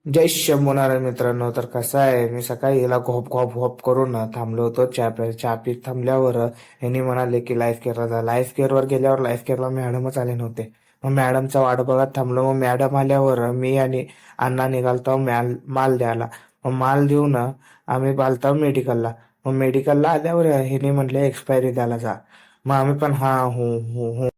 जय शंभूनाराय मित्रांनो. तर कसं आहे, मी सकाळी याला घोप घोप घोप करून थांबलो होतो चहा प्यायला. चहा पीत थांबल्यावर यांनी म्हणाले की लाईफ केअरला जा. लाईफ केअरवर गेल्यावर लाईफ केअरला मॅडमच आले नव्हते. मग मॅडमचा वाट बघत थांबलो. मग मॅडम आल्यावर मी आणि अण्णा निघालतो माल द्यायला. मग माल देऊन आम्ही पालतो मेडिकलला. मग मेडिकलला आल्यावर ह्यांनी म्हटले एक्सपायरी द्यायला जा. मग आम्ही पण हा हो हो हो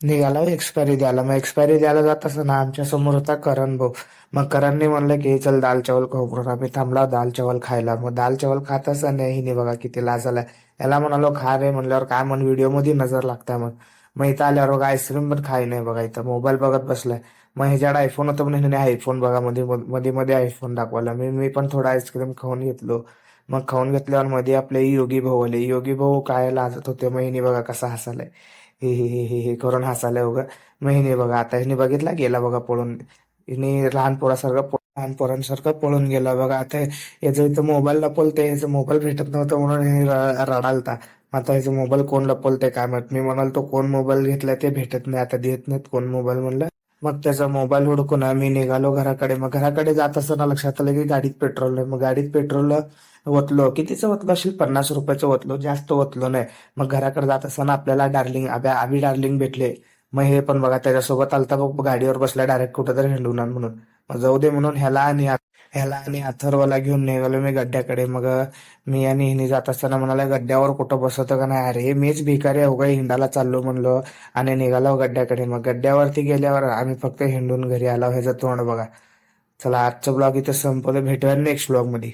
निघाला एक्सपायरी द्यायला. मग एक्सपायरी द्यायला जात असताना आमच्या समोर होता करण भाऊ. मग करणने म्हणलं की चल दाल चावल खाऊ म्हणून आम्ही थांबला दाल चावल खायला. मग दाल चावल खात असताना हिने बघा किती लाज आलाय. याला म्हणालो खा रे म्हणल्यावर काय म्हण व्हिडिओ मध्ये नजर लागताय. मग इथं आल्यावर बघा आईस्क्रीम पण खाई नाही बघा. इथं मोबाईल बघत बसलाय. मग ह्याच्याकडे आयफोन होतं म्हणून ह्याने आयफोन बघा मध्ये मध्ये मध्ये आयफोन दाखवला. मी मी पण थोडा आईस्क्रीम खाऊन घेतलो. मग खाऊन घेतल्यावर मध्ये आपले योगी भाऊ आले. योगी भाऊ काय लाजत होते. मग हिने बघा कसा हसालाय. हे करून हसायला उगा. मग हिने बघा आता हिने बघितला गेला बघा पळून. हिने लहान पोरांसारखं पळून गेला बघा. आता याचं इथं मोबाईल लपवलते. याचं मोबाईल भेटत नव्हतं म्हणून हे रडालता. आता याचं मोबाईल कोण लपवलते काय माहित. मी म्हणाल तो कोण मोबाईल घेतलाय ते भेटत नाही आता देत नाहीत कोण मोबाईल म्हणलं. मग त्याचा मोबाईल हुडकून आम्ही निघालो घराकडे. मग घराकडे जात असताना लक्षात आलं की गाडीत पेट्रोल नाही. मग गाडीत पेट्रोल ओतलो. कितीचं ओतलं असेल, 50 रुपयाचं ओतलो, जास्त ओतलो नाही. मग घराकडे जात असताना आपल्याला आभी डार्लिंग भेटले. मग हे पण बघा त्याच्यासोबत आलता बघ गाडीवर बसला डायरेक्ट कुठं तरी हिंडून म्हणून. मग जाऊ दे म्हणून ह्याला आणि अथर्वला घेऊन निघालो मी गड्ड्याकडे. मग मी आणि हिने जात असताना म्हणाला गड्ड्यावर कुठं बसवतं का नाही. अरे मीच भिकारी आहे उगा हिंडाला चाललो म्हणलो. आणि निघालो गड्ड्याकडे. मग गड्ड्यावरती गेल्यावर आम्ही फक्त हिंडून घरी आलो. ह्याचं तोंड बघा. चला आजचं ब्लॉग इथं संपवलं. भेटूया नेक्स्ट ब्लॉग मध्ये.